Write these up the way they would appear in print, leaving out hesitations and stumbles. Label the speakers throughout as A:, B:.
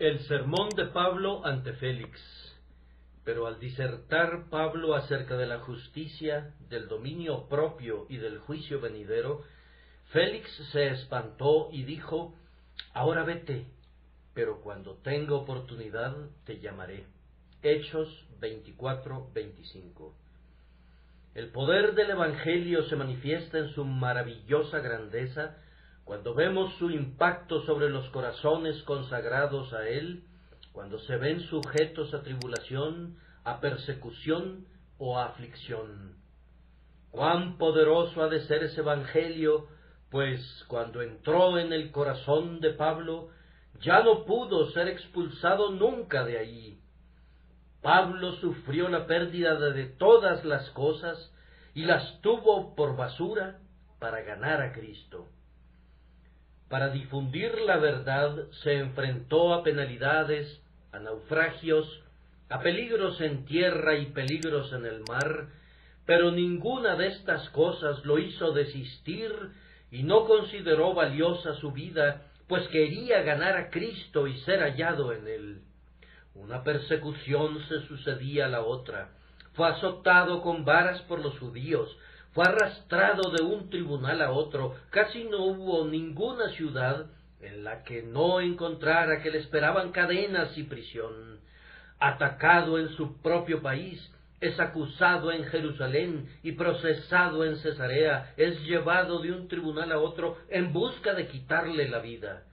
A: El sermón de Pablo ante Félix. Pero al disertar Pablo acerca de la justicia, del dominio propio y del juicio venidero, Félix se espantó y dijo: Ahora vete, pero cuando tenga oportunidad te llamaré. Hechos 24:25. El poder del Evangelio se manifiesta en su maravillosa grandeza cuando vemos su impacto sobre los corazones consagrados a él, cuando se ven sujetos a tribulación, a persecución o a aflicción. Cuán poderoso ha de ser ese Evangelio, pues cuando entró en el corazón de Pablo, ya no pudo ser expulsado nunca de allí. Pablo sufrió la pérdida de todas las cosas y las tuvo por basura para ganar a Cristo. Para difundir la verdad se enfrentó a penalidades, a naufragios, a peligros en tierra y peligros en el mar, pero ninguna de estas cosas lo hizo desistir y no consideró valiosa su vida, pues quería ganar a Cristo y ser hallado en él. Una persecución se sucedía a la otra. Fue azotado con varas por los judíos, fue arrastrado de un tribunal a otro. Casi no hubo ninguna ciudad en la que no encontrara que le esperaban cadenas y prisión. Atacado en su propio país, es acusado en Jerusalén y procesado en Cesarea, es llevado de un tribunal a otro en busca de quitarle la vida.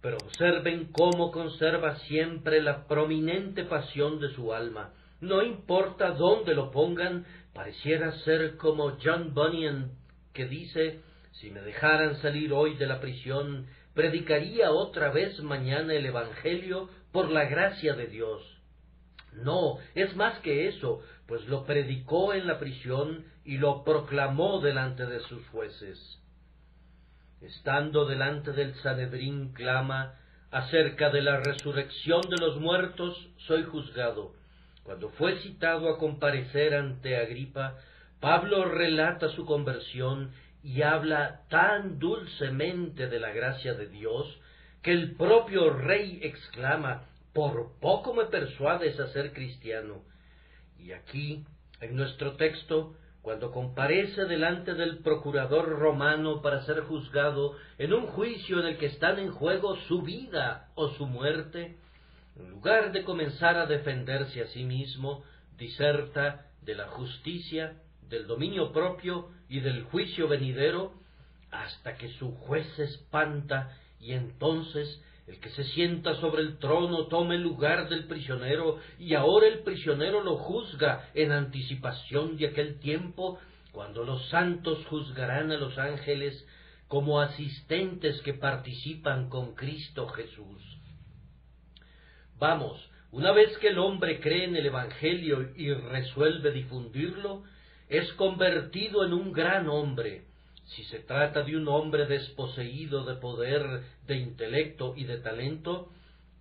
A: Pero observen cómo conserva siempre la prominente pasión de su alma. No importa dónde lo pongan, pareciera ser como John Bunyan, que dice: si me dejaran salir hoy de la prisión, predicaría otra vez mañana el Evangelio por la gracia de Dios. No, es más que eso, pues lo predicó en la prisión y lo proclamó delante de sus jueces. Estando delante del Sanedrín, clama: acerca de la resurrección de los muertos soy juzgado. Cuando fue citado a comparecer ante Agripa, Pablo relata su conversión y habla tan dulcemente de la gracia de Dios que el propio rey exclama: por poco me persuades a ser cristiano. Y aquí, en nuestro texto, cuando comparece delante del procurador romano para ser juzgado en un juicio en el que están en juego su vida o su muerte, en lugar de comenzar a defenderse a sí mismo, diserta de la justicia, del dominio propio y del juicio venidero, hasta que su juez se espanta y entonces el que se sienta sobre el trono toma el lugar del prisionero, y ahora el prisionero lo juzga en anticipación de aquel tiempo cuando los santos juzgarán a los ángeles como asistentes que participan con Cristo Jesús. Vamos, una vez que el hombre cree en el Evangelio y resuelve difundirlo, es convertido en un gran hombre. Si se trata de un hombre desposeído de poder, de intelecto y de talento,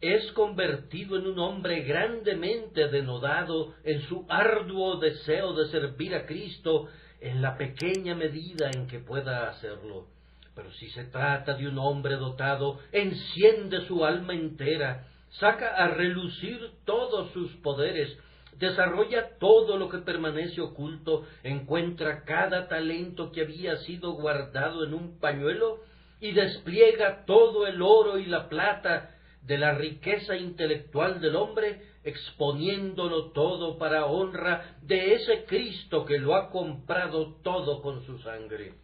A: es convertido en un hombre grandemente denodado en su arduo deseo de servir a Cristo en la pequeña medida en que pueda hacerlo. Pero si se trata de un hombre dotado, enciende su alma entera, saca a relucir todos sus poderes, desarrolla todo lo que permanece oculto, encuentra cada talento que había sido guardado en un pañuelo y despliega todo el oro y la plata de la riqueza intelectual del hombre, exponiéndolo todo para honra de ese Cristo que lo ha comprado todo con su sangre.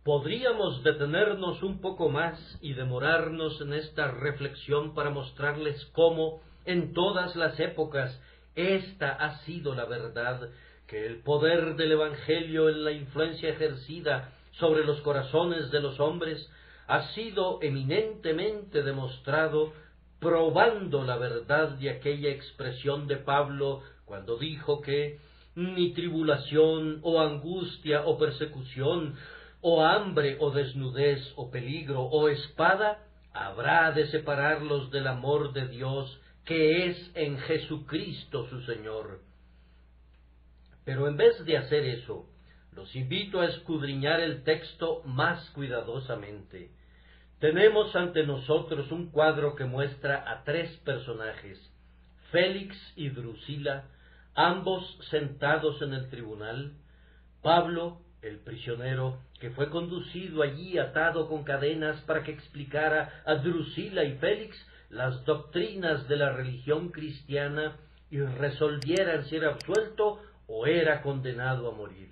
A: Podríamos detenernos un poco más y demorarnos en esta reflexión para mostrarles cómo, en todas las épocas, esta ha sido la verdad, que el poder del Evangelio en la influencia ejercida sobre los corazones de los hombres ha sido eminentemente demostrado, probando la verdad de aquella expresión de Pablo cuando dijo que ni tribulación o angustia o persecución o hambre o desnudez o peligro o espada habrá de separarlos del amor de Dios que es en Jesucristo su Señor. Pero en vez de hacer eso, los invito a escudriñar el texto más cuidadosamente. Tenemos ante nosotros un cuadro que muestra a tres personajes, Félix y Drusila, ambos sentados en el tribunal, Pablo, el prisionero, que fue conducido allí atado con cadenas para que explicara a Drusila y Félix las doctrinas de la religión cristiana y resolvieran si era absuelto o era condenado a morir.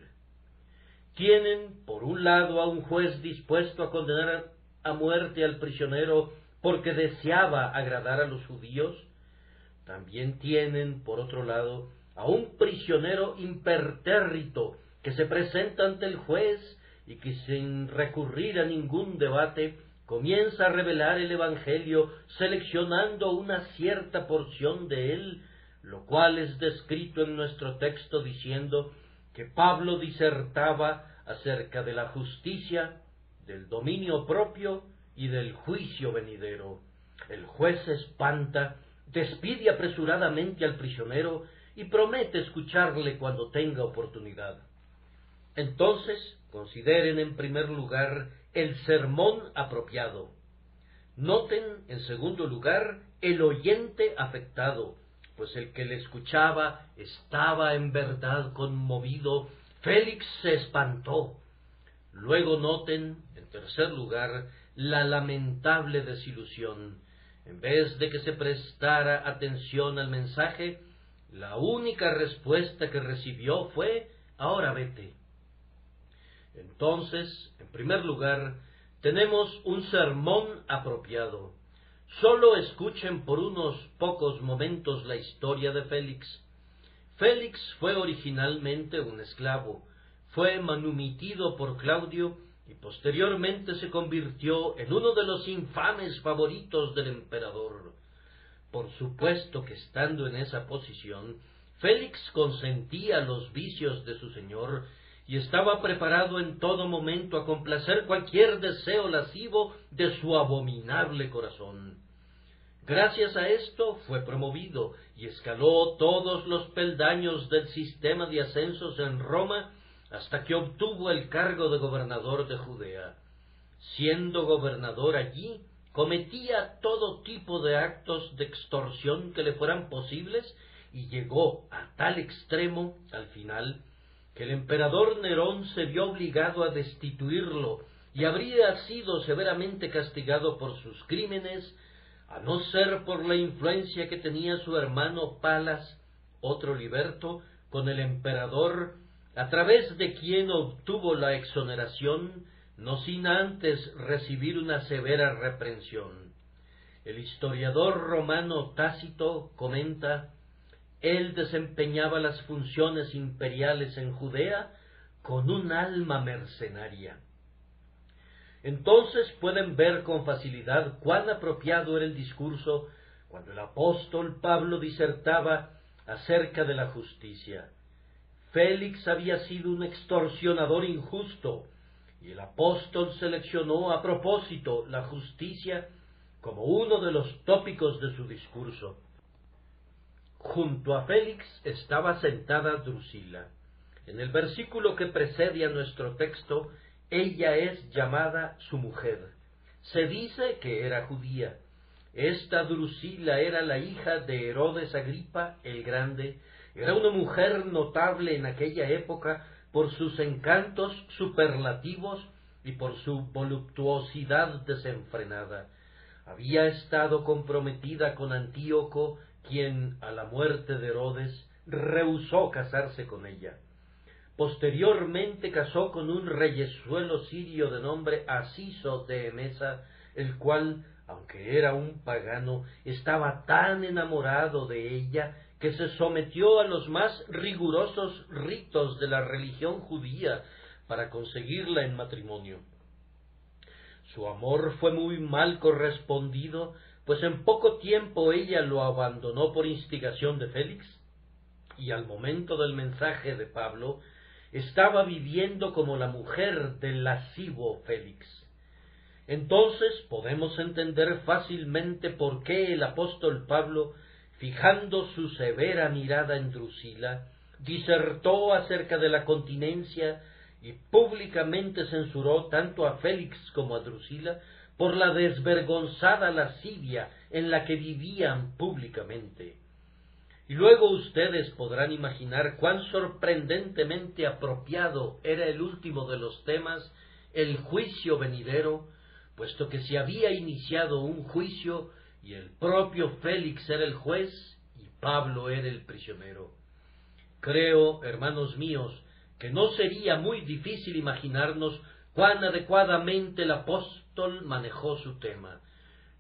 A: Tienen, por un lado, a un juez dispuesto a condenar a muerte al prisionero porque deseaba agradar a los judíos. También tienen, por otro lado, a un prisionero impertérrito que se presenta ante el juez y que sin recurrir a ningún debate comienza a revelar el Evangelio seleccionando una cierta porción de él, lo cual es descrito en nuestro texto diciendo que Pablo disertaba acerca de la justicia, del dominio propio y del juicio venidero. El juez se espanta, despide apresuradamente al prisionero y promete escucharle cuando tenga oportunidad. Entonces, consideren en primer lugar el sermón apropiado. Noten, en segundo lugar, el oyente afectado, pues el que le escuchaba estaba en verdad conmovido. Félix se espantó. Luego noten, en tercer lugar, la lamentable desilusión. En vez de que se prestara atención al mensaje, la única respuesta que recibió fue: ahora vete. Entonces, en primer lugar, tenemos un sermón apropiado. Solo escuchen por unos pocos momentos la historia de Félix. Félix fue originalmente un esclavo, fue manumitido por Claudio y posteriormente se convirtió en uno de los infames favoritos del emperador. Por supuesto que estando en esa posición, Félix consentía los vicios de su señor y estaba preparado en todo momento a complacer cualquier deseo lascivo de su abominable corazón. Gracias a esto fue promovido y escaló todos los peldaños del sistema de ascensos en Roma hasta que obtuvo el cargo de gobernador de Judea. Siendo gobernador allí, cometía todo tipo de actos de extorsión que le fueran posibles y llegó a tal extremo, al final, que el emperador Nerón se vio obligado a destituirlo y habría sido severamente castigado por sus crímenes, a no ser por la influencia que tenía su hermano Palas, otro liberto, con el emperador, a través de quien obtuvo la exoneración, no sin antes recibir una severa reprensión. El historiador romano Tácito comenta: él desempeñaba las funciones imperiales en Judea con un alma mercenaria. Entonces pueden ver con facilidad cuán apropiado era el discurso cuando el apóstol Pablo disertaba acerca de la justicia. Félix había sido un extorsionador injusto, y el apóstol seleccionó a propósito la justicia como uno de los tópicos de su discurso. Junto a Félix estaba sentada Drusila. En el versículo que precede a nuestro texto, ella es llamada su mujer. Se dice que era judía. Esta Drusila era la hija de Herodes Agripa el Grande. Era una mujer notable en aquella época por sus encantos superlativos y por su voluptuosidad desenfrenada. Había estado comprometida con Antíoco, quien, a la muerte de Herodes, rehusó casarse con ella. Posteriormente casó con un reyezuelo sirio de nombre Asiso de Emesa, el cual, aunque era un pagano, estaba tan enamorado de ella que se sometió a los más rigurosos ritos de la religión judía para conseguirla en matrimonio. Su amor fue muy mal correspondido, pues en poco tiempo ella lo abandonó por instigación de Félix, y al momento del mensaje de Pablo estaba viviendo como la mujer del lascivo Félix. Entonces podemos entender fácilmente por qué el apóstol Pablo, fijando su severa mirada en Drusila, disertó acerca de la continencia y públicamente censuró tanto a Félix como a Drusila, por la desvergonzada lascivia en la que vivían públicamente. Y luego ustedes podrán imaginar cuán sorprendentemente apropiado era el último de los temas, el juicio venidero, puesto que se había iniciado un juicio y el propio Félix era el juez y Pablo era el prisionero. Creo, hermanos míos, que no sería muy difícil imaginarnos cuán adecuadamente el apóstol manejó su tema.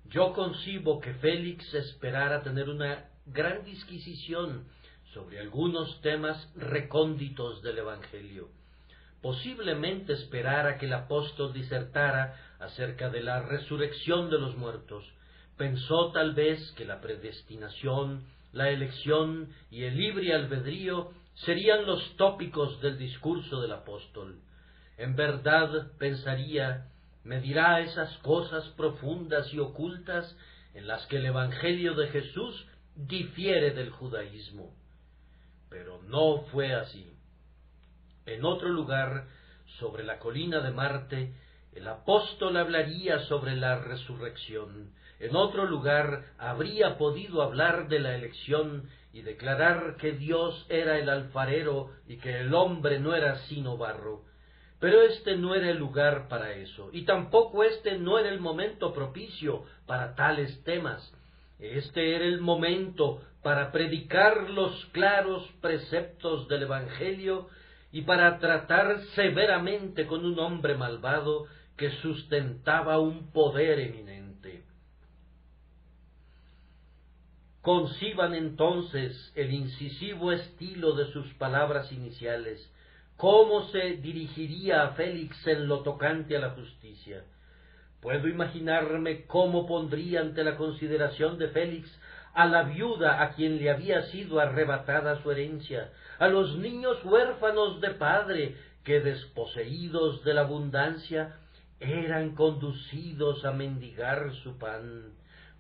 A: Yo concibo que Félix esperara tener una gran disquisición sobre algunos temas recónditos del Evangelio. Posiblemente esperara que el apóstol disertara acerca de la resurrección de los muertos. Pensó tal vez que la predestinación, la elección y el libre albedrío serían los tópicos del discurso del apóstol. En verdad, pensaría, me dirá esas cosas profundas y ocultas en las que el Evangelio de Jesús difiere del judaísmo. Pero no fue así. En otro lugar, sobre la colina de Marte, el apóstol hablaría sobre la resurrección. En otro lugar, habría podido hablar de la elección y declarar que Dios era el alfarero y que el hombre no era sino barro. Pero este no era el lugar para eso, y tampoco este no era el momento propicio para tales temas. Este era el momento para predicar los claros preceptos del Evangelio y para tratar severamente con un hombre malvado que sustentaba un poder eminente. Conciban entonces el incisivo estilo de sus palabras iniciales, cómo se dirigiría a Félix en lo tocante a la justicia. Puedo imaginarme cómo pondría ante la consideración de Félix a la viuda a quien le había sido arrebatada su herencia, a los niños huérfanos de padre que, desposeídos de la abundancia, eran conducidos a mendigar su pan.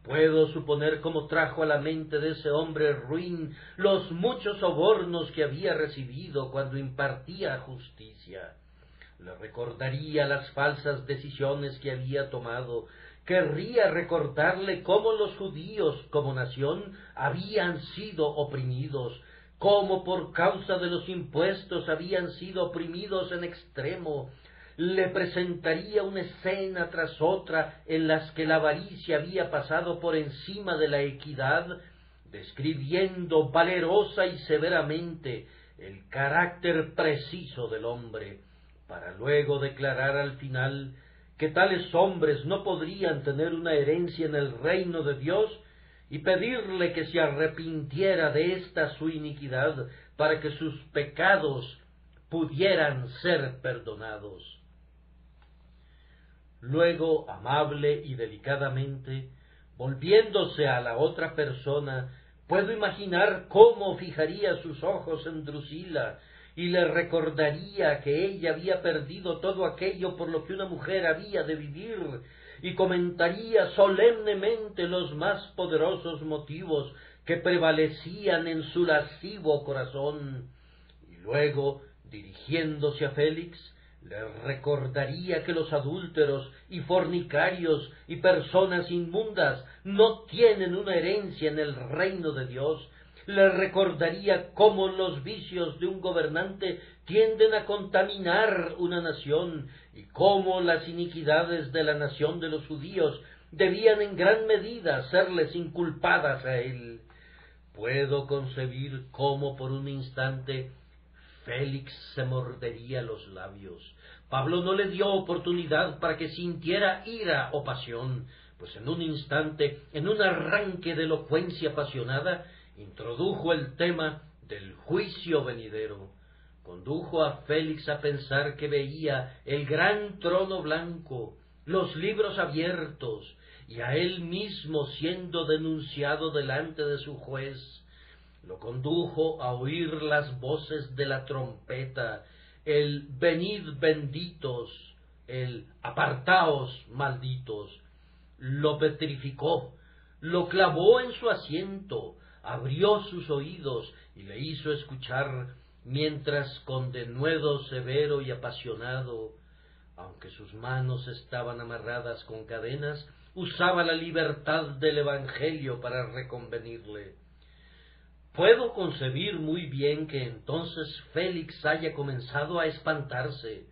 A: Puedo suponer cómo trajo a la mente de ese hombre ruin los muchos sobornos que había recibido cuando impartía justicia. Le recordaría las falsas decisiones que había tomado. Querría recordarle cómo los judíos, como nación, habían sido oprimidos, cómo por causa de los impuestos habían sido oprimidos en extremo. Le presentaría una escena tras otra en las que la avaricia había pasado por encima de la equidad, describiendo valerosa y severamente el carácter preciso del hombre, para luego declarar al final que tales hombres no podrían tener una herencia en el reino de Dios y pedirle que se arrepintiera de esta su iniquidad para que sus pecados pudieran ser perdonados. Luego, amable y delicadamente, volviéndose a la otra persona, puedo imaginar cómo fijaría sus ojos en Drusila y le recordaría que ella había perdido todo aquello por lo que una mujer había de vivir, y comentaría solemnemente los más poderosos motivos que prevalecían en su lascivo corazón, y luego, dirigiéndose a Félix, le recordaría que los adúlteros y fornicarios y personas inmundas no tienen una herencia en el reino de Dios. Le recordaría cómo los vicios de un gobernante tienden a contaminar una nación y cómo las iniquidades de la nación de los judíos debían en gran medida serles inculpadas a él. Puedo concebir cómo por un instante Félix se mordería los labios. Pablo no le dio oportunidad para que sintiera ira o pasión, pues en un instante, en un arranque de elocuencia apasionada, introdujo el tema del juicio venidero. Condujo a Félix a pensar que veía el gran trono blanco, los libros abiertos, y a él mismo siendo denunciado delante de su juez. Lo condujo a oír las voces de la trompeta, el venid benditos, el apartaos malditos. Lo petrificó, lo clavó en su asiento, abrió sus oídos y le hizo escuchar, mientras con denuedo severo y apasionado Aunque sus manos estaban amarradas con cadenas, usaba la libertad del Evangelio para reconvenirle. Puedo concebir muy bien que entonces Félix haya comenzado a espantarse.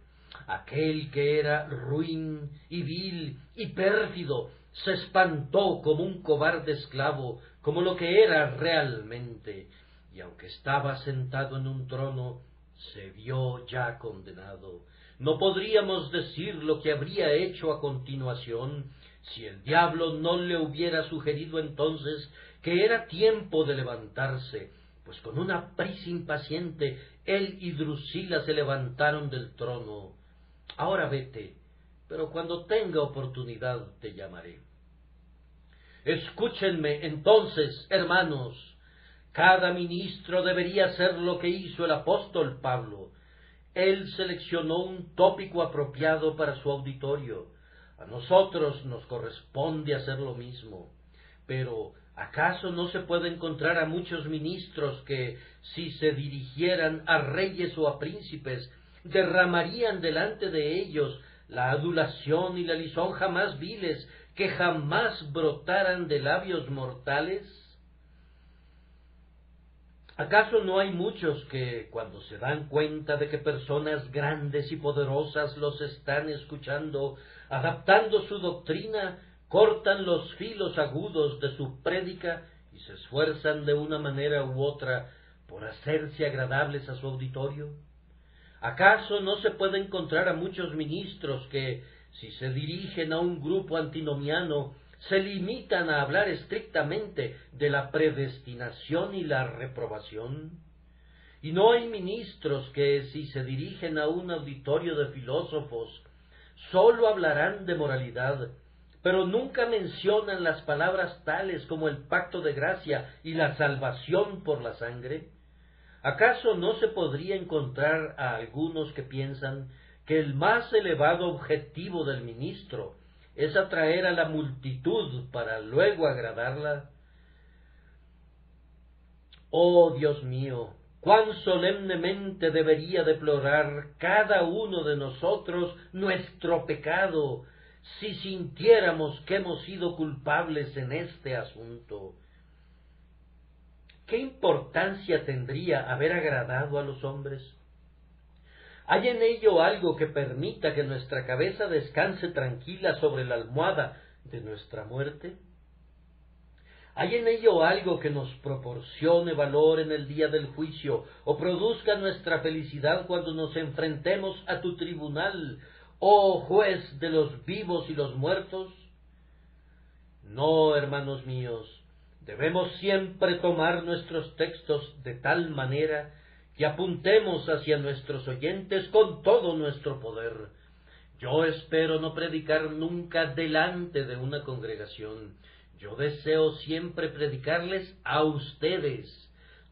A: Aquel que era ruin y vil y pérfido se espantó como un cobarde esclavo, como lo que era realmente, y aunque estaba sentado en un trono, se vio ya condenado. No podríamos decir lo que habría hecho a continuación si el diablo no le hubiera sugerido entonces que era tiempo de levantarse, pues con una prisa impaciente él y Drusila se levantaron del trono. Ahora vete, pero cuando tenga oportunidad te llamaré. Escúchenme entonces, hermanos. Cada ministro debería hacer lo que hizo el apóstol Pablo. Él seleccionó un tópico apropiado para su auditorio. A nosotros nos corresponde hacer lo mismo. Pero, ¿acaso no se puede encontrar a muchos ministros que, si se dirigieran a reyes o a príncipes, derramarían delante de ellos la adulación y la lisonja más viles que jamás brotaran de labios mortales? ¿Acaso no hay muchos que, cuando se dan cuenta de que personas grandes y poderosas los están escuchando, adaptando su doctrina, cortan los filos agudos de su prédica y se esfuerzan de una manera u otra por hacerse agradables a su auditorio? ¿Acaso no se puede encontrar a muchos ministros que, si se dirigen a un grupo antinomiano, se limitan a hablar estrictamente de la predestinación y la reprobación? ¿Y no hay ministros que, si se dirigen a un auditorio de filósofos, sólo hablarán de moralidad, pero nunca mencionan las palabras tales como el pacto de gracia y la salvación por la sangre? ¿Acaso no se podría encontrar a algunos que piensan que el más elevado objetivo del ministro es atraer a la multitud para luego agradarla? Oh Dios mío, cuán solemnemente debería deplorar cada uno de nosotros nuestro pecado si sintiéramos que hemos sido culpables en este asunto. ¿Qué importancia tendría haber agradado a los hombres? ¿Hay en ello algo que permita que nuestra cabeza descanse tranquila sobre la almohada de nuestra muerte? ¿Hay en ello algo que nos proporcione valor en el día del juicio o produzca nuestra felicidad cuando nos enfrentemos a tu tribunal, oh juez de los vivos y los muertos? No, hermanos míos, debemos siempre tomar nuestros textos de tal manera que apuntemos hacia nuestros oyentes con todo nuestro poder. Yo espero no predicar nunca delante de una congregación. Yo deseo siempre predicarles a ustedes.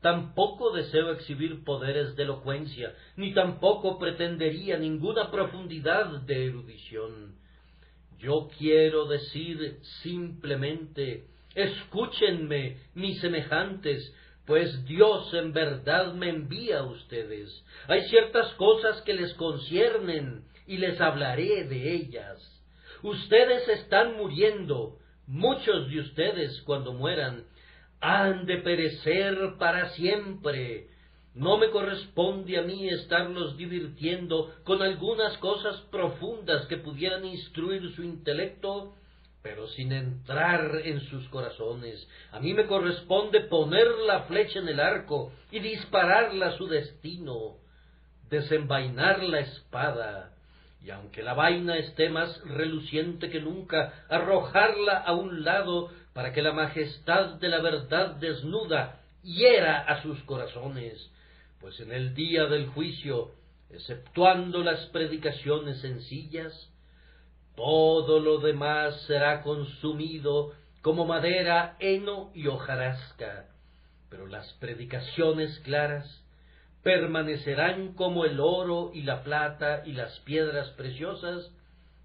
A: Tampoco deseo exhibir poderes de elocuencia, ni tampoco pretendería ninguna profundidad de erudición. Yo quiero decir simplemente: escúchenme, mis semejantes, pues Dios en verdad me envía a ustedes. Hay ciertas cosas que les conciernen y les hablaré de ellas. Ustedes están muriendo. Muchos de ustedes, cuando mueran, han de perecer para siempre. No me corresponde a mí estarlos divirtiendo con algunas cosas profundas que pudieran instruir su intelecto, pero sin entrar en sus corazones. A mí me corresponde poner la flecha en el arco y dispararla a su destino, desenvainar la espada, y aunque la vaina esté más reluciente que nunca, arrojarla a un lado para que la majestad de la verdad desnuda hiera a sus corazones, pues en el día del juicio, exceptuando las predicaciones sencillas, todo lo demás será consumido como madera, heno y hojarasca, pero las predicaciones claras permanecerán como el oro y la plata y las piedras preciosas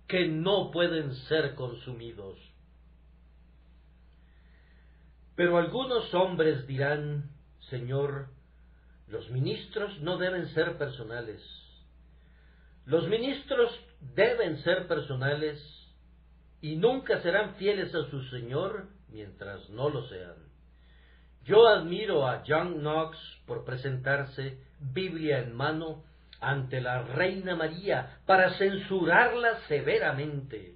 A: que no pueden ser consumidos. Pero algunos hombres dirán: Señor, los ministros no deben ser personales. Los ministros deben ser personales y nunca serán fieles a su Señor mientras no lo sean. Yo admiro a John Knox por presentarse, Biblia en mano, ante la Reina María para censurarla severamente.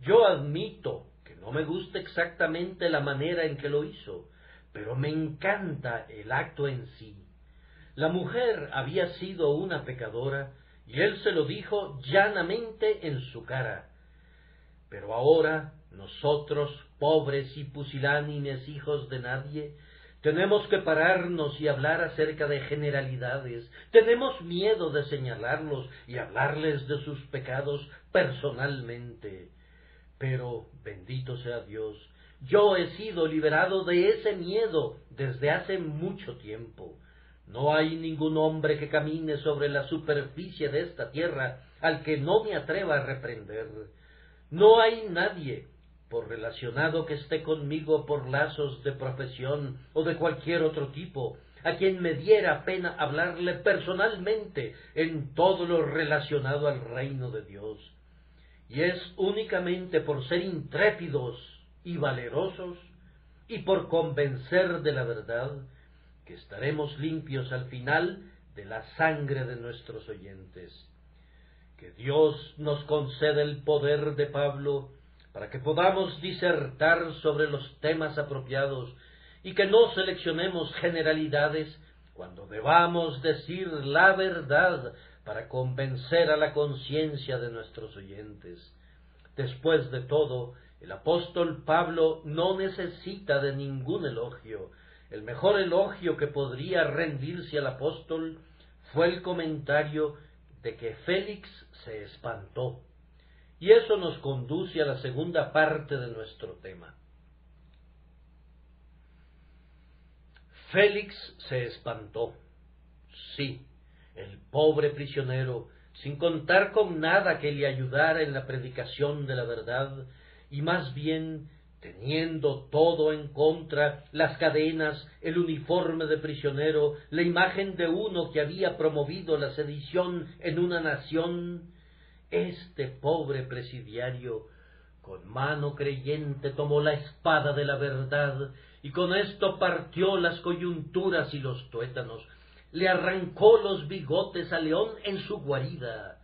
A: Yo admito que no me gusta exactamente la manera en que lo hizo, pero me encanta el acto en sí. La mujer había sido una pecadora y él se lo dijo llanamente en su cara. Pero ahora nosotros, pobres y pusilánimes hijos de nadie, tenemos que pararnos y hablar acerca de generalidades. Tenemos miedo de señalarlos y hablarles de sus pecados personalmente. Pero, bendito sea Dios, yo he sido liberado de ese miedo desde hace mucho tiempo. No hay ningún hombre que camine sobre la superficie de esta tierra al que no me atreva a reprender. No hay nadie, por relacionado que esté conmigo por lazos de profesión o de cualquier otro tipo, a quien me diera pena hablarle personalmente en todo lo relacionado al reino de Dios. Y es únicamente por ser intrépidos y valerosos y por convencer de la verdad que estaremos limpios al final de la sangre de nuestros oyentes. Que Dios nos conceda el poder de Pablo para que podamos disertar sobre los temas apropiados y que no seleccionemos generalidades cuando debamos decir la verdad para convencer a la conciencia de nuestros oyentes. Después de todo, el apóstol Pablo no necesita de ningún elogio. El mejor elogio que podría rendirse al apóstol fue el comentario de que Félix se espantó. Y eso nos conduce a la segunda parte de nuestro tema. Félix se espantó. Sí, el pobre prisionero, sin contar con nada que le ayudara en la predicación de la verdad, y más bien teniendo todo en contra, las cadenas, el uniforme de prisionero, la imagen de uno que había promovido la sedición en una nación, este pobre presidiario, con mano creyente, tomó la espada de la verdad, y con esto partió las coyunturas y los tuétanos, le arrancó los bigotes a León en su guarida.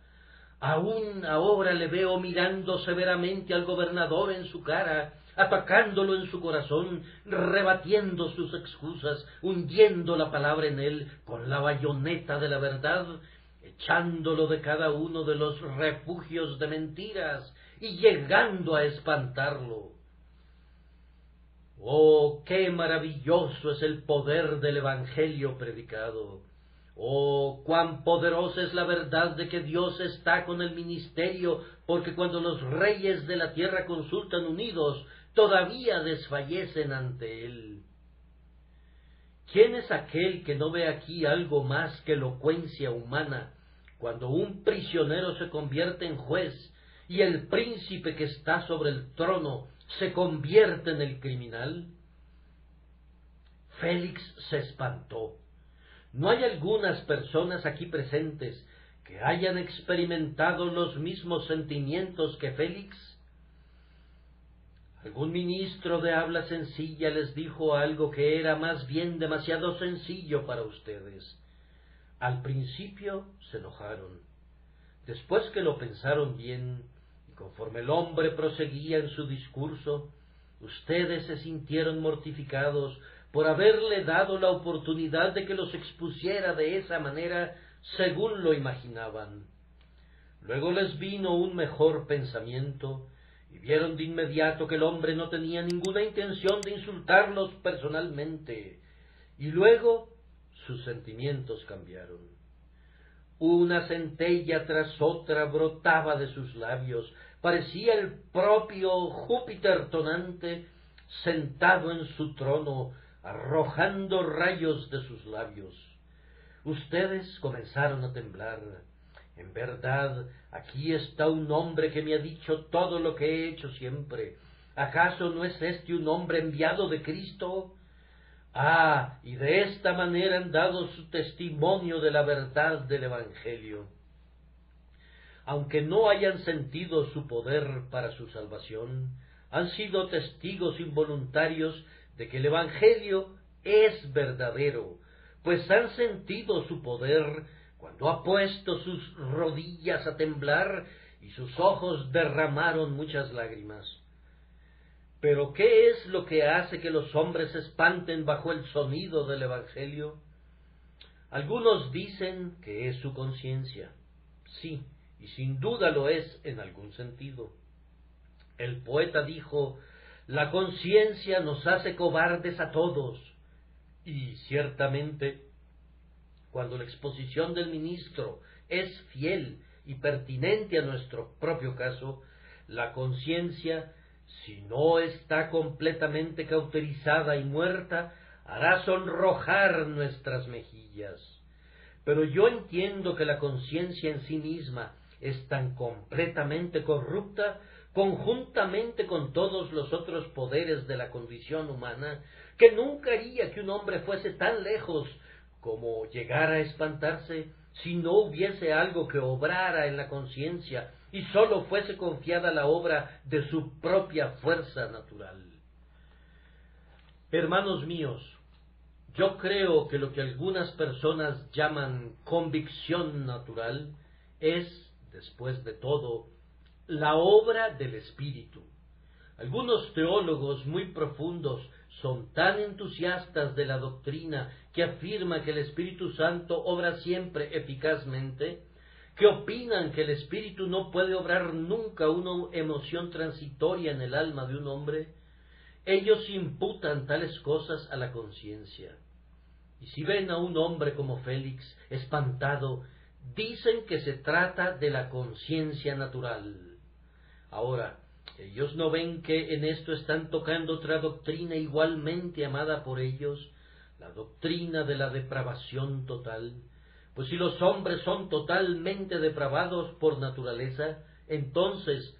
A: Aún ahora le veo mirando severamente al gobernador en su cara, atacándolo en su corazón, rebatiendo sus excusas, hundiendo la palabra en él con la bayoneta de la verdad, echándolo de cada uno de los refugios de mentiras y llegando a espantarlo. ¡Oh, qué maravilloso es el poder del Evangelio predicado! ¡Oh, cuán poderosa es la verdad de que Dios está con el ministerio, porque cuando los reyes de la tierra consultan unidos, todavía desfallecen ante él! ¿Quién es aquel que no ve aquí algo más que elocuencia humana, cuando un prisionero se convierte en juez y el príncipe que está sobre el trono se convierte en el criminal? Félix se espantó. ¿No hay algunas personas aquí presentes que hayan experimentado los mismos sentimientos que Félix? Algún ministro de habla sencilla les dijo algo que era más bien demasiado sencillo para ustedes. Al principio se enojaron. Después que lo pensaron bien, y conforme el hombre proseguía en su discurso, ustedes se sintieron mortificados por haberle dado la oportunidad de que los expusiera de esa manera según lo imaginaban. Luego les vino un mejor pensamiento, y vieron de inmediato que el hombre no tenía ninguna intención de insultarlos personalmente, y luego sus sentimientos cambiaron. Una centella tras otra brotaba de sus labios, parecía el propio Júpiter tonante sentado en su trono, arrojando rayos de sus labios. Ustedes comenzaron a temblar. En verdad, aquí está un hombre que me ha dicho todo lo que he hecho siempre. ¿Acaso no es este un hombre enviado de Cristo? Ah, y de esta manera han dado su testimonio de la verdad del Evangelio. aunque no hayan sentido su poder para su salvación, han sido testigos involuntarios de que el Evangelio es verdadero, pues han sentido su poder cuando ha puesto sus rodillas a temblar y sus ojos derramaron muchas lágrimas. Pero ¿qué es lo que hace que los hombres se espanten bajo el sonido del Evangelio? Algunos dicen que es su conciencia. Sí, y sin duda lo es en algún sentido. El poeta dijo: la conciencia nos hace cobardes a todos. Y ciertamente, cuando la exposición del ministro es fiel y pertinente a nuestro propio caso, la conciencia, si no está completamente cauterizada y muerta, hará sonrojar nuestras mejillas. Pero yo entiendo que la conciencia en sí misma es tan completamente corrupta, conjuntamente con todos los otros poderes de la condición humana, que nunca haría que un hombre fuese tan lejos como llegar a espantarse si no hubiese algo que obrara en la conciencia y sólo fuese confiada la obra de su propia fuerza natural. Hermanos míos, yo creo que lo que algunas personas llaman convicción natural es, después de todo, la obra del Espíritu. Algunos teólogos muy profundos son tan entusiastas de la doctrina que afirma que el Espíritu Santo obra siempre eficazmente, que opinan que el Espíritu no puede obrar nunca una emoción transitoria en el alma de un hombre. Ellos imputan tales cosas a la conciencia. Y si ven a un hombre como Félix espantado, dicen que se trata de la conciencia natural. Ahora, ellos no ven que en esto están tocando otra doctrina igualmente amada por ellos, la doctrina de la depravación total. Pues si los hombres son totalmente depravados por naturaleza, entonces,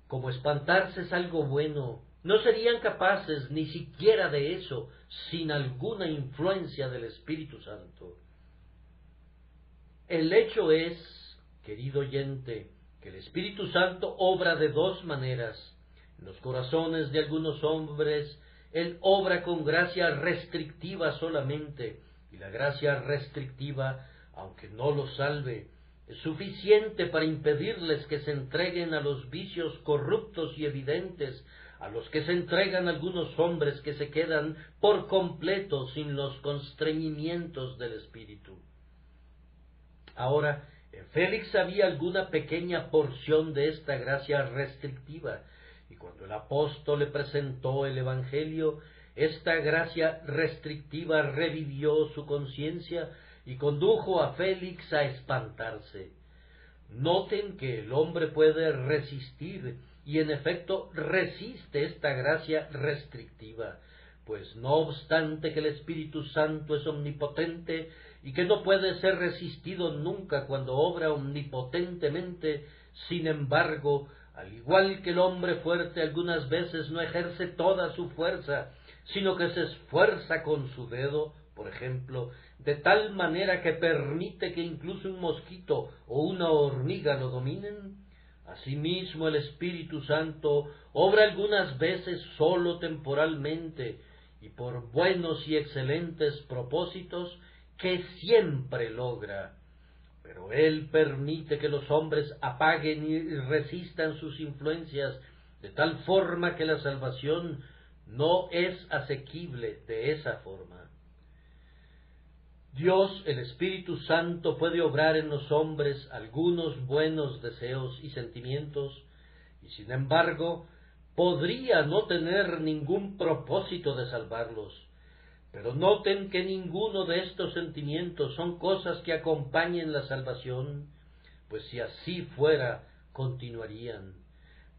A: como espantarse es algo bueno, no serían capaces ni siquiera de eso sin alguna influencia del Espíritu Santo. El hecho es, querido oyente, que el Espíritu Santo obra de dos maneras. En los corazones de algunos hombres, Él obra con gracia restrictiva solamente, y la gracia restrictiva, aunque no los salve, es suficiente para impedirles que se entreguen a los vicios corruptos y evidentes, a los que se entregan algunos hombres que se quedan por completo sin los constreñimientos del Espíritu. Ahora, en Félix había alguna pequeña porción de esta gracia restrictiva, y cuando el apóstol le presentó el Evangelio, esta gracia restrictiva revivió su conciencia y condujo a Félix a espantarse. Noten que el hombre puede resistir, y en efecto resiste esta gracia restrictiva, pues no obstante que el Espíritu Santo es omnipotente y que no puede ser resistido nunca cuando obra omnipotentemente, sin embargo, al igual que el hombre fuerte algunas veces no ejerce toda su fuerza, sino que se esfuerza con su dedo, por ejemplo, de tal manera que permite que incluso un mosquito o una hormiga lo dominen. Asimismo, el Espíritu Santo obra algunas veces sólo temporalmente y por buenos y excelentes propósitos que siempre logra. Pero Él permite que los hombres apaguen y resistan sus influencias de tal forma que la salvación no es asequible de esa forma. Dios, el Espíritu Santo, puede obrar en los hombres algunos buenos deseos y sentimientos, y sin embargo, podría no tener ningún propósito de salvarlos. Pero noten que ninguno de estos sentimientos son cosas que acompañen la salvación, pues si así fuera, continuarían.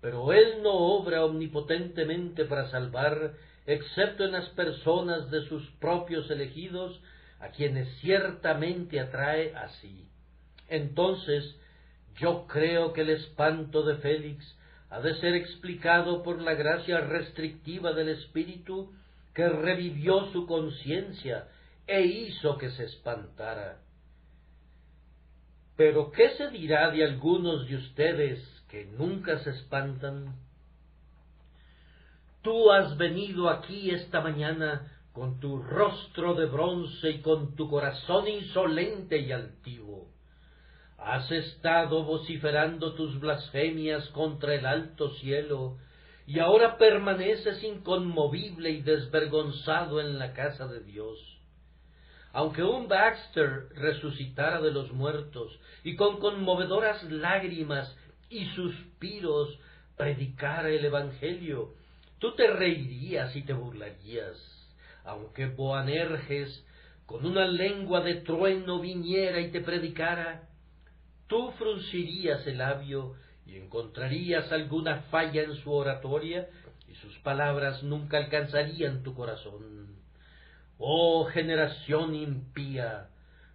A: Pero Él no obra omnipotentemente para salvar, excepto en las personas de sus propios elegidos, a quienes ciertamente atrae a sí. Entonces, yo creo que el espanto de Félix ha de ser explicado por la gracia restrictiva del Espíritu que revivió su conciencia e hizo que se espantara. Pero ¿qué se dirá de algunos de ustedes que nunca se espantan? Tú has venido aquí esta mañana con tu rostro de bronce y con tu corazón insolente y altivo. Has estado vociferando tus blasfemias contra el alto cielo, y ahora permaneces inconmovible y desvergonzado en la casa de Dios. Aunque un Baxter resucitara de los muertos y con conmovedoras lágrimas y suspiros predicara el Evangelio, tú te reirías y te burlarías. Aunque Boanerges con una lengua de trueno viniera y te predicara, tú fruncirías el labio y encontrarías alguna falla en su oratoria, y sus palabras nunca alcanzarían tu corazón. Oh generación impía,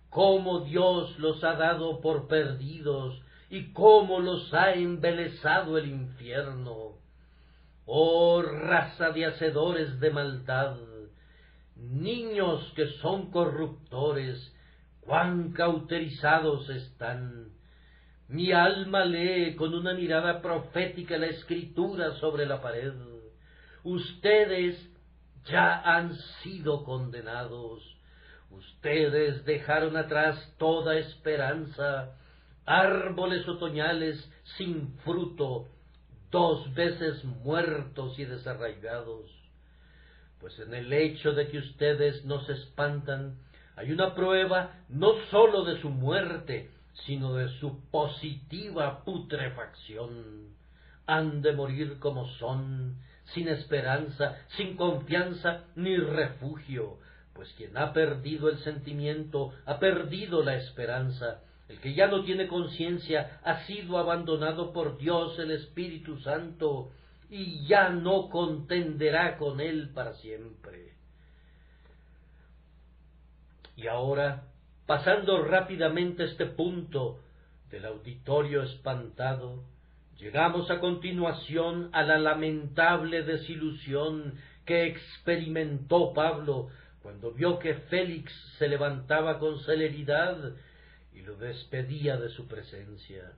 A: cómo Dios los ha dado por perdidos y cómo los ha embelesado el infierno. Oh raza de hacedores de maldad, niños que son corruptores, cuán cauterizados están. Mi alma lee con una mirada profética la escritura sobre la pared. Ustedes ya han sido condenados. Ustedes dejaron atrás toda esperanza, árboles otoñales sin fruto, 2 veces muertos y desarraigados. Pues en el hecho de que ustedes no se espantan, hay una prueba no sólo de su muerte, sino de su positiva putrefacción. Han de morir como son, sin esperanza, sin confianza ni refugio, pues quien ha perdido el sentimiento ha perdido la esperanza. El que ya no tiene conciencia ha sido abandonado por Dios el Espíritu Santo, y ya no contenderá con él para siempre. Y ahora, pasando rápidamente este punto del auditorio espantado, llegamos a continuación a la lamentable desilusión que experimentó Pablo cuando vio que Félix se levantaba con celeridad y lo despedía de su presencia.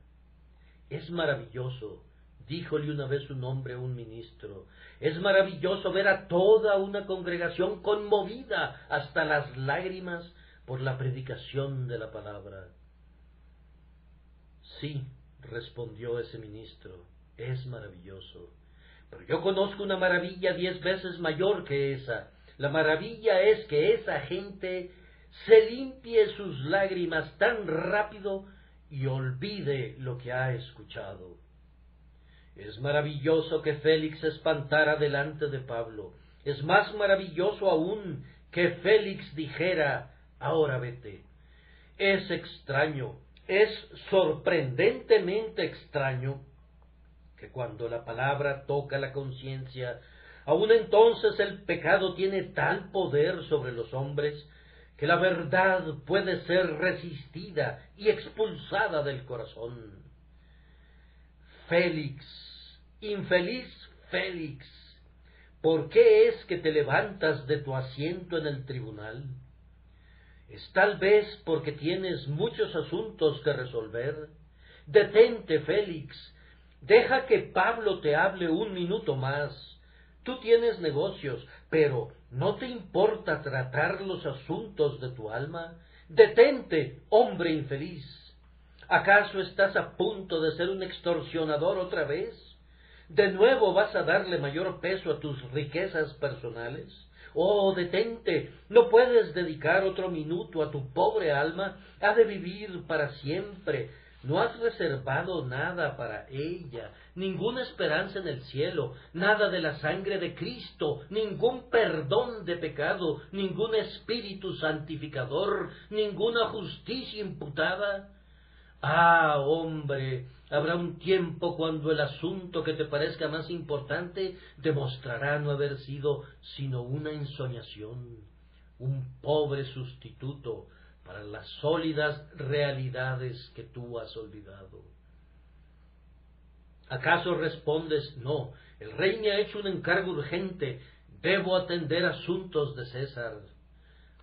A: Es maravilloso, díjole una vez un hombre a un ministro, es maravilloso ver a toda una congregación conmovida hasta las lágrimas por la predicación de la palabra. Sí, respondió ese ministro, es maravilloso, pero yo conozco una maravilla 10 veces mayor que esa. La maravilla es que esa gente se limpie sus lágrimas tan rápido y olvide lo que ha escuchado. Es maravilloso que Félix se espantara delante de Pablo. Es más maravilloso aún que Félix dijera, ahora vete. Es extraño, es sorprendentemente extraño que cuando la palabra toca la conciencia, aun entonces el pecado tiene tal poder sobre los hombres que la verdad puede ser resistida y expulsada del corazón. Félix, infeliz Félix, ¿por qué es que te levantas de tu asiento en el tribunal? ¿Es tal vez porque tienes muchos asuntos que resolver? Detente, Félix, deja que Pablo te hable 1 minuto más. Tú tienes negocios, pero ¿no te importa tratar los asuntos de tu alma? Detente, hombre infeliz. ¿Acaso estás a punto de ser un extorsionador otra vez? ¿De nuevo vas a darle mayor peso a tus riquezas personales? Oh, detente, no puedes dedicar otro minuto a tu pobre alma, ha de vivir para siempre. No has reservado nada para ella, ninguna esperanza en el cielo, nada de la sangre de Cristo, ningún perdón de pecado, ningún espíritu santificador, ninguna justicia imputada. Ah, hombre, habrá un tiempo cuando el asunto que te parezca más importante demostrará no haber sido sino una ensoñación, un pobre sustituto para las sólidas realidades que tú has olvidado. ¿Acaso respondes, no, el rey me ha hecho un encargo urgente, debo atender asuntos de César?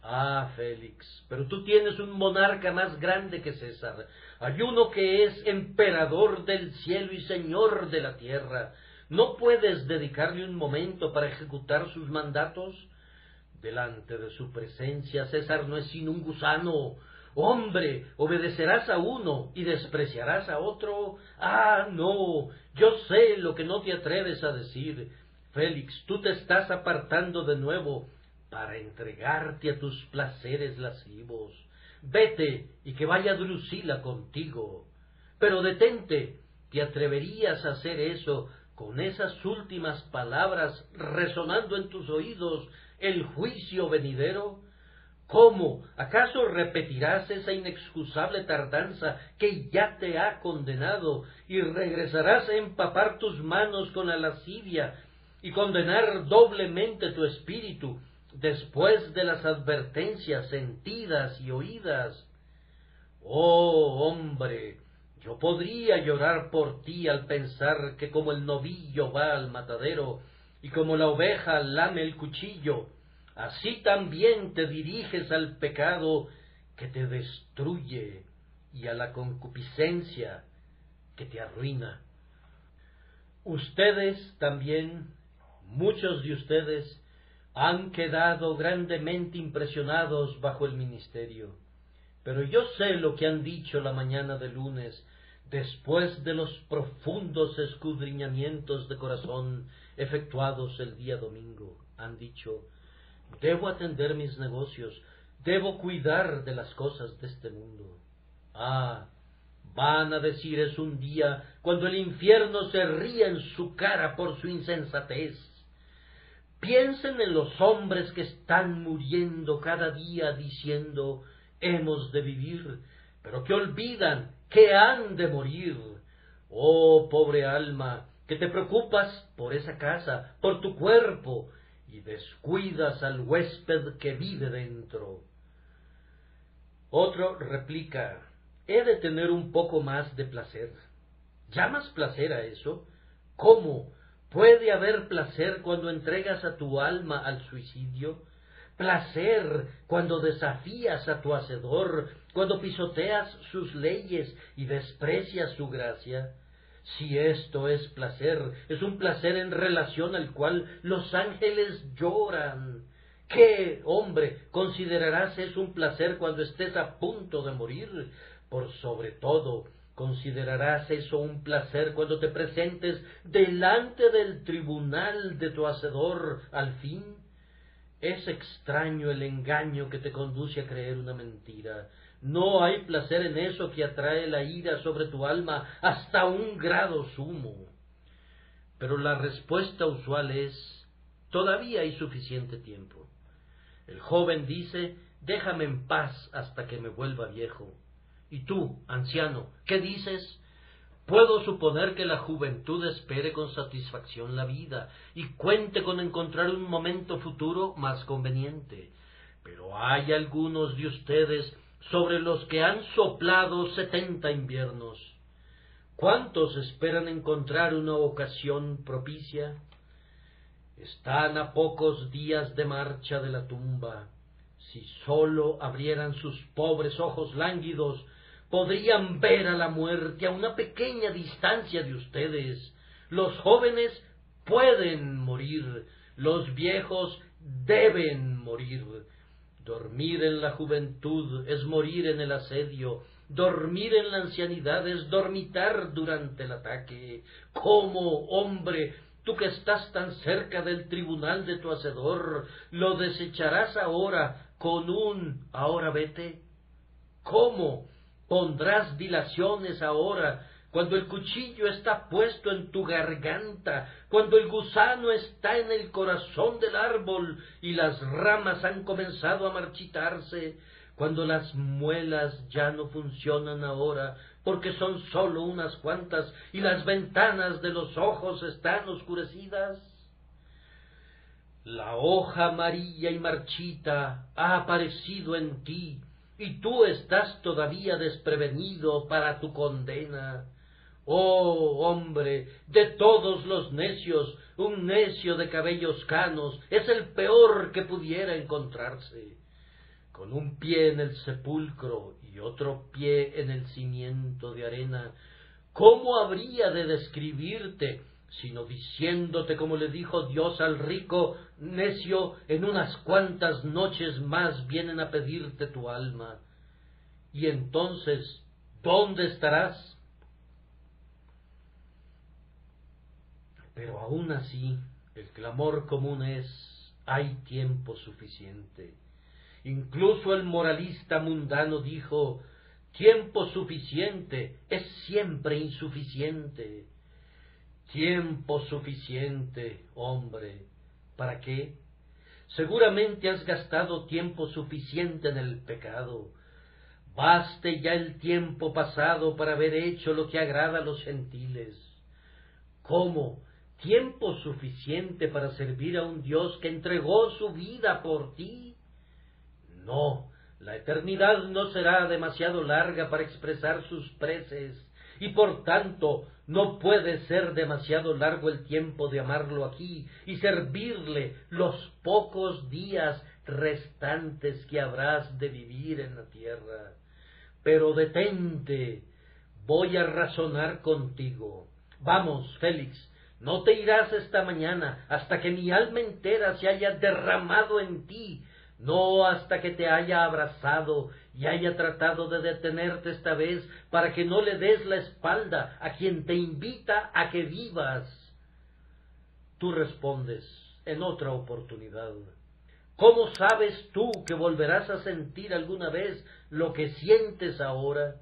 A: Ah, Félix, pero tú tienes un monarca más grande que César. Hay uno que es emperador del cielo y señor de la tierra. ¿No puedes dedicarle un momento para ejecutar sus mandatos? Delante de su presencia, César no es sino un gusano. Hombre, obedecerás a uno y despreciarás a otro. Ah, no, yo sé lo que no te atreves a decir. Félix, tú te estás apartando de nuevo para entregarte a tus placeres lascivos. Vete y que vaya Drusila contigo. Pero detente, ¿te atreverías a hacer eso con esas últimas palabras resonando en tus oídos, el juicio venidero? ¿Cómo? ¿Acaso repetirás esa inexcusable tardanza que ya te ha condenado y regresarás a empapar tus manos con la lascivia y condenar doblemente tu espíritu después de las advertencias sentidas y oídas? Oh, hombre, yo podría llorar por ti al pensar que como el novillo va al matadero y como la oveja lame el cuchillo, así también te diriges al pecado que te destruye y a la concupiscencia que te arruina. Ustedes también, muchos de ustedes, han quedado grandemente impresionados bajo el ministerio. Pero yo sé lo que han dicho la mañana de lunes, después de los profundos escudriñamientos de corazón efectuados el día domingo. Han dicho: debo atender mis negocios, debo cuidar de las cosas de este mundo. Ah, van a decir es un día cuando el infierno se ría en su cara por su insensatez. Piensen en los hombres que están muriendo cada día diciendo hemos de vivir, pero que olvidan que han de morir. Oh, pobre alma, que te preocupas por esa casa, por tu cuerpo, y descuidas al huésped que vive dentro. Otro replica: he de tener un poco más de placer. ¿Llamas placer a eso? ¿Cómo puede haber placer cuando entregas a tu alma al suicidio? Placer cuando desafías a tu Hacedor, cuando pisoteas sus leyes y desprecias su gracia. Si esto es placer, es un placer en relación al cual los ángeles lloran. ¿Qué, hombre, considerarás es un placer cuando estés a punto de morir? Por sobre todo, ¿considerarás eso un placer cuando te presentes delante del tribunal de tu Hacedor al fin? Es extraño el engaño que te conduce a creer una mentira. No hay placer en eso que atrae la ira sobre tu alma hasta un grado sumo. Pero la respuesta usual es: todavía hay suficiente tiempo. El joven dice: déjame en paz hasta que me vuelva viejo. Y tú, anciano, ¿qué dices? Puedo suponer que la juventud espere con satisfacción la vida y cuente con encontrar un momento futuro más conveniente. Pero hay algunos de ustedes sobre los que han soplado 70 inviernos. ¿Cuántos esperan encontrar una ocasión propicia? Están a pocos días de marcha de la tumba. Si sólo abrieran sus pobres ojos lánguidos, podrían ver a la muerte a una pequeña distancia de ustedes. Los jóvenes pueden morir, los viejos deben morir. Dormir en la juventud es morir en el asedio, dormir en la ancianidad es dormitar durante el ataque. ¿Cómo, hombre, tú que estás tan cerca del tribunal de tu Hacedor, lo desecharás ahora con un ahora vete? ¿Cómo pondrás dilaciones ahora, cuando el cuchillo está puesto en tu garganta, cuando el gusano está en el corazón del árbol y las ramas han comenzado a marchitarse, cuando las muelas ya no funcionan ahora, porque son sólo unas cuantas y las ventanas de los ojos están oscurecidas? La hoja amarilla y marchita ha aparecido en ti, y tú estás todavía desprevenido para tu condena. Oh, hombre, de todos los necios, un necio de cabellos canos es el peor que pudiera encontrarse. con un pie en el sepulcro y otro pie en el cimiento de arena, ¿cómo habría de describirte, sino diciéndote como le dijo Dios al rico: necio, en unas cuantas noches más vienen a pedirte tu alma? Y entonces, ¿dónde estarás? Pero aún así, el clamor común es: hay tiempo suficiente. Incluso el moralista mundano dijo: tiempo suficiente es siempre insuficiente. Tiempo suficiente, hombre, ¿para qué? Seguramente has gastado tiempo suficiente en el pecado. Baste ya el tiempo pasado para haber hecho lo que agrada a los gentiles. ¿Cómo? ¿Tiempo suficiente para servir a un Dios que entregó su vida por ti? No, la eternidad no será demasiado larga para expresar sus preces, y por tanto no puede ser demasiado largo el tiempo de amarlo aquí y servirle los pocos días restantes que habrás de vivir en la tierra. Pero detente, voy a razonar contigo. Vamos, Félix, no te irás esta mañana hasta que mi alma entera se haya derramado en ti, no hasta que te haya abrazado y haya tratado de detenerte esta vez para que no le des la espalda a quien te invita a que vivas. Tú respondes: en otra oportunidad. ¿Cómo sabes tú que volverás a sentir alguna vez lo que sientes ahora?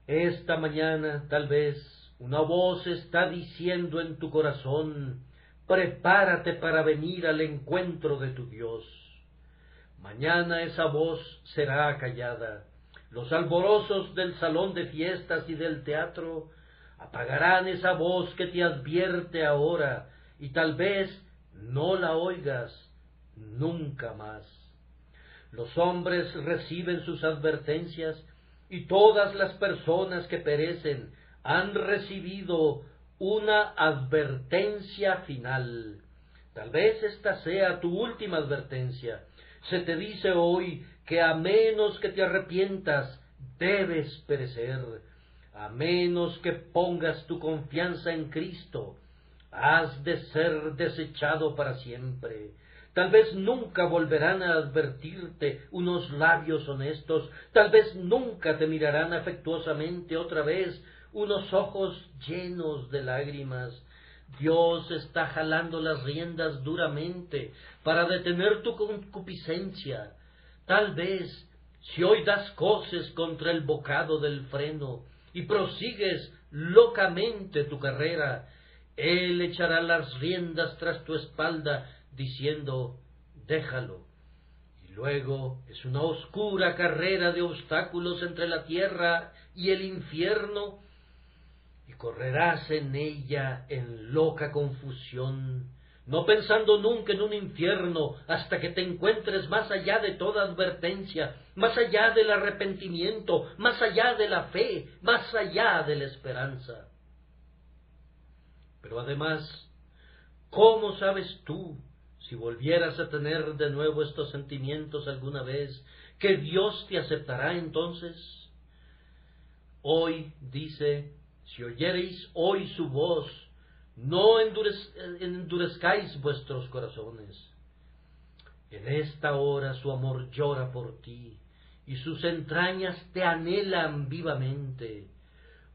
A: Esta mañana, tal vez, una voz está diciendo en tu corazón: prepárate para venir al encuentro de tu Dios. Mañana esa voz será callada. Los alborosos del salón de fiestas y del teatro apagarán esa voz que te advierte ahora, y tal vez no la oigas nunca más. Los hombres reciben sus advertencias, y todas las personas que perecen han recibido una advertencia final. Tal vez esta sea tu última advertencia. Se te dice hoy que a menos que te arrepientas, debes perecer. A menos que pongas tu confianza en Cristo, has de ser desechado para siempre. Tal vez nunca volverán a advertirte unos labios honestos, tal vez nunca te mirarán afectuosamente otra vez unos ojos llenos de lágrimas. Dios está jalando las riendas duramente para detener tu concupiscencia. Tal vez, si hoy das coces contra el bocado del freno y prosigues locamente tu carrera, Él echará las riendas tras tu espalda, diciendo: déjalo. Y luego es una oscura carrera de obstáculos entre la tierra y el infierno, y correrás en ella en loca confusión, no pensando nunca en un infierno hasta que te encuentres más allá de toda advertencia, más allá del arrepentimiento, más allá de la fe, más allá de la esperanza. Pero además, ¿cómo sabes tú, si volvieras a tener de nuevo estos sentimientos alguna vez, que Dios te aceptará entonces? Hoy dice: si oyereis hoy su voz, no endurezcáis vuestros corazones. En esta hora su amor llora por ti, y sus entrañas te anhelan vivamente.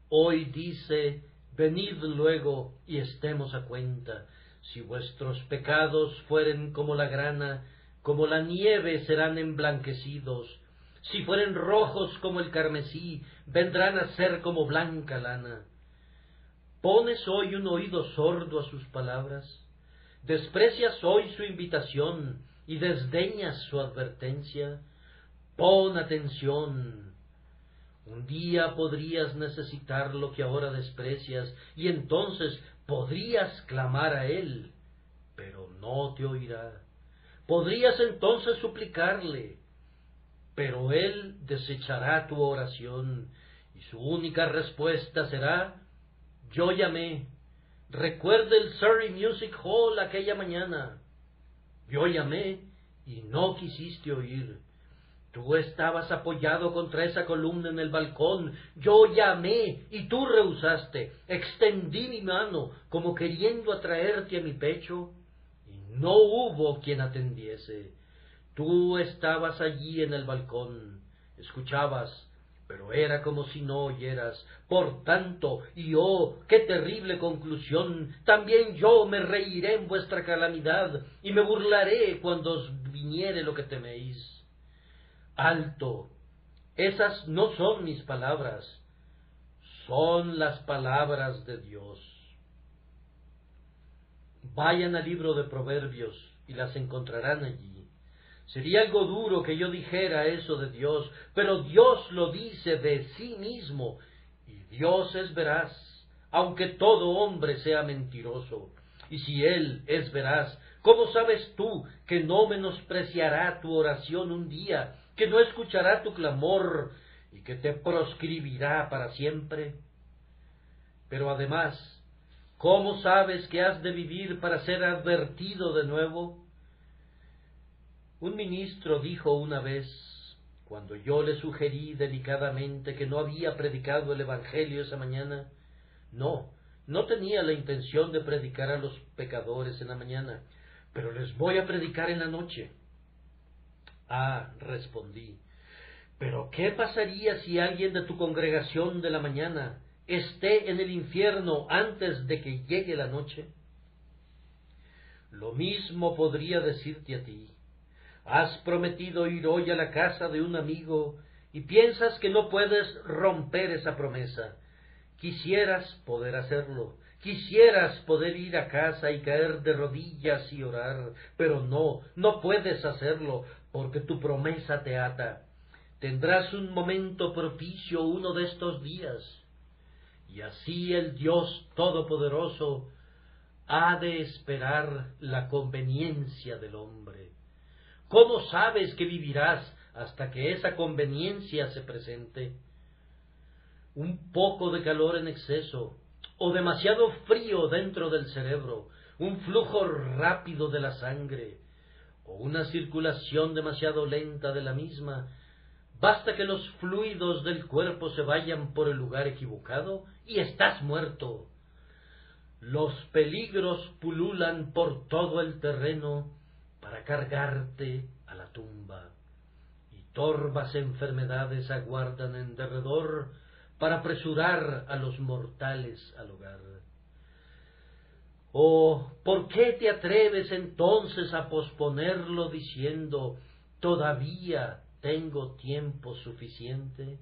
A: Hoy dice: venid luego y estemos a cuenta. Si vuestros pecados fueren como la grana, como la nieve serán emblanquecidos. Si fueren rojos como el carmesí, vendrán a ser como blanca lana. ¿Pones hoy un oído sordo a sus palabras? ¿Desprecias hoy su invitación y desdeñas su advertencia? Pon atención. Un día podrías necesitar lo que ahora desprecias, y entonces podrías clamar a Él, pero no te oirá. Podrías entonces suplicarle, pero Él desechará tu oración, y su única respuesta será: yo llamé. Recuerda el Surrey Music Hall aquella mañana. Yo llamé y no quisiste oír. Tú estabas apoyado contra esa columna en el balcón. Yo llamé y tú rehusaste. Extendí mi mano como queriendo atraerte a mi pecho y no hubo quien atendiese. Tú estabas allí en el balcón, escuchabas, pero era como si no oyeras. Por tanto, y oh, qué terrible conclusión, también yo me reiré en vuestra calamidad y me burlaré cuando os viniere lo que teméis. Alto, esas no son mis palabras, son las palabras de Dios. Vayan al libro de Proverbios y las encontrarán allí. Sería algo duro que yo dijera eso de Dios, pero Dios lo dice de sí mismo, y Dios es veraz, aunque todo hombre sea mentiroso. Y si Él es veraz, ¿cómo sabes tú que no menospreciará tu oración un día, que no escuchará tu clamor y que te proscribirá para siempre? Pero además, ¿cómo sabes que has de vivir para ser advertido de nuevo? Un ministro dijo una vez, cuando yo le sugerí delicadamente que no había predicado el Evangelio esa mañana, no tenía la intención de predicar a los pecadores en la mañana, pero les voy a predicar en la noche. Ah, respondí, pero ¿qué pasaría si alguien de tu congregación de la mañana esté en el infierno antes de que llegue la noche? Lo mismo podría decirte a ti. Has prometido ir hoy a la casa de un amigo y piensas que no puedes romper esa promesa. Quisieras poder hacerlo, quisieras poder ir a casa y caer de rodillas y orar, pero no puedes hacerlo porque tu promesa te ata. Tendrás un momento propicio uno de estos días, y así el Dios Todopoderoso ha de esperar la conveniencia del hombre. ¿Cómo sabes que vivirás hasta que esa conveniencia se presente? Un poco de calor en exceso, o demasiado frío dentro del cerebro, un flujo rápido de la sangre, o una circulación demasiado lenta de la misma. Basta que los fluidos del cuerpo se vayan por el lugar equivocado y estás muerto. Los peligros pululan por todo el terreno para cargarte a la tumba, y torvas enfermedades aguardan en derredor para apresurar a los mortales al hogar. Oh, ¿por qué te atreves entonces a posponerlo diciendo, todavía tengo tiempo suficiente?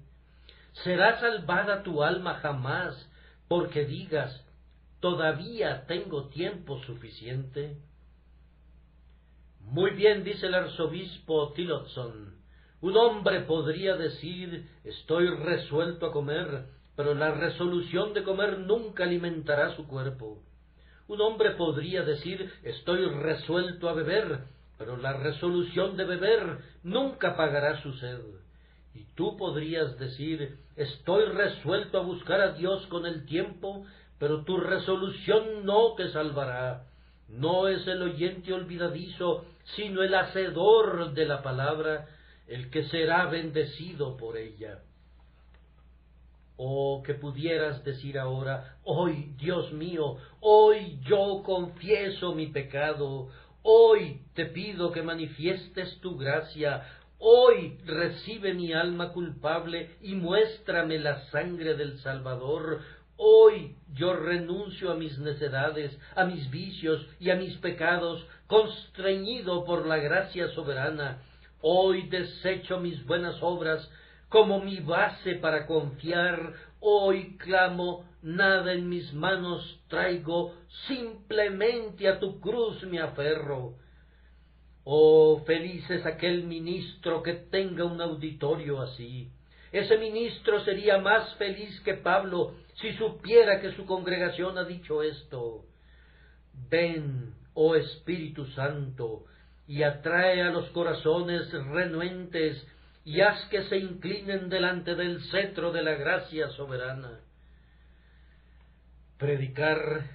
A: ¿Será salvada tu alma jamás porque digas, todavía tengo tiempo suficiente? Muy bien dice el arzobispo Tillotson, un hombre podría decir, estoy resuelto a comer, pero la resolución de comer nunca alimentará su cuerpo. Un hombre podría decir, estoy resuelto a beber, pero la resolución de beber nunca pagará su sed. Y tú podrías decir, estoy resuelto a buscar a Dios con el tiempo, pero tu resolución no te salvará. No es el oyente olvidadizo, sino el hacedor de la palabra, el que será bendecido por ella. Oh, que pudieras decir ahora, hoy, Dios mío, hoy yo confieso mi pecado, hoy te pido que manifiestes tu gracia, hoy recibe mi alma culpable y muéstrame la sangre del Salvador. Hoy yo renuncio a mis necedades, a mis vicios y a mis pecados, constreñido por la gracia soberana. Hoy desecho mis buenas obras como mi base para confiar. Hoy clamo, nada en mis manos traigo, simplemente a tu cruz me aferro. Oh, feliz es aquel ministro que tenga un auditorio así. Ese ministro sería más feliz que Pablo si supiera que su congregación ha dicho esto. Ven, oh Espíritu Santo, y atrae a los corazones renuentes y haz que se inclinen delante del cetro de la gracia soberana. Predicar,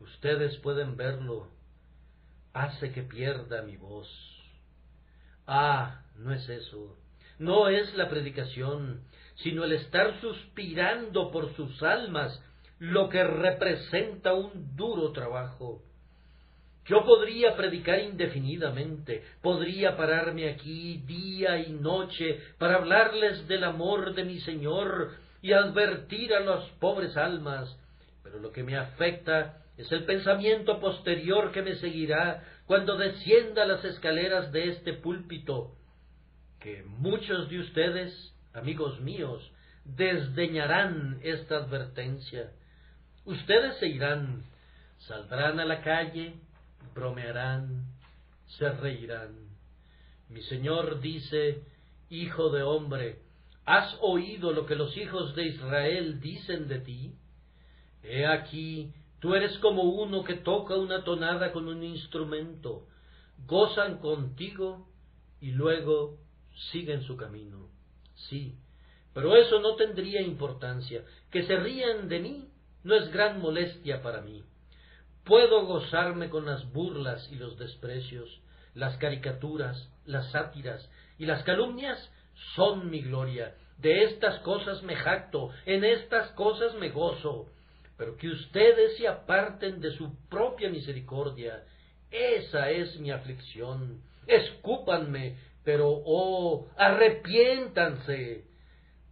A: ustedes pueden verlo, hace que pierda mi voz. No es eso. No es la predicación, sino el estar suspirando por sus almas, lo que representa un duro trabajo. Yo podría predicar indefinidamente, podría pararme aquí día y noche para hablarles del amor de mi Señor y advertir a las pobres almas, pero lo que me afecta es el pensamiento posterior que me seguirá cuando descienda las escaleras de este púlpito, que muchos de ustedes, amigos míos, desdeñarán esta advertencia. Ustedes se irán, saldrán a la calle, bromearán, se reirán. Mi Señor dice: Hijo de hombre, ¿has oído lo que los hijos de Israel dicen de ti? He aquí, tú eres como uno que toca una tonada con un instrumento. Gozan contigo y luego siguen su camino. Sí, pero eso no tendría importancia. Que se rían de mí no es gran molestia para mí. Puedo gozarme con las burlas y los desprecios, las caricaturas, las sátiras y las calumnias son mi gloria. De estas cosas me jacto, en estas cosas me gozo. Pero que ustedes se aparten de su propia misericordia, esa es mi aflicción. Escúpanme, pero arrepiéntanse.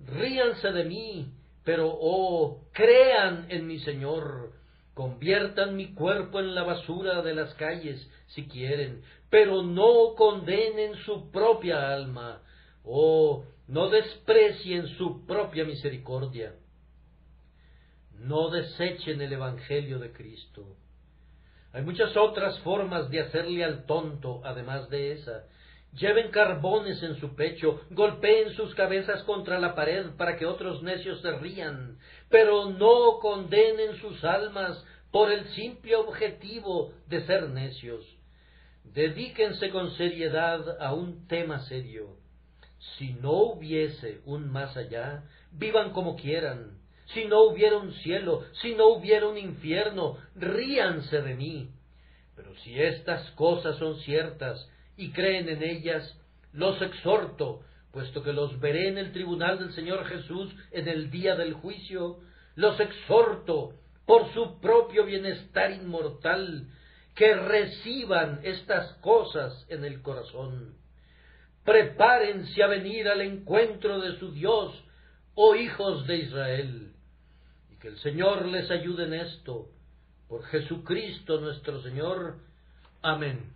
A: Ríanse de mí, pero crean en mi Señor. Conviertan mi cuerpo en la basura de las calles, si quieren, pero no condenen su propia alma. No desprecien su propia misericordia. No desechen el Evangelio de Cristo. Hay muchas otras formas de hacerle al tonto, además de esa. Lleven carbones en su pecho, golpeen sus cabezas contra la pared para que otros necios se rían, pero no condenen sus almas por el simple objetivo de ser necios. Dedíquense con seriedad a un tema serio. Si no hubiese un más allá, vivan como quieran. Si no hubiera un cielo, si no hubiera un infierno, ríanse de mí. Pero si estas cosas son ciertas y creen en ellas, los exhorto, puesto que los veré en el tribunal del Señor Jesús en el día del juicio, los exhorto por su propio bienestar inmortal, que reciban estas cosas en el corazón. Prepárense a venir al encuentro de su Dios, oh hijos de Israel, y que el Señor les ayude en esto, por Jesucristo nuestro Señor. Amén.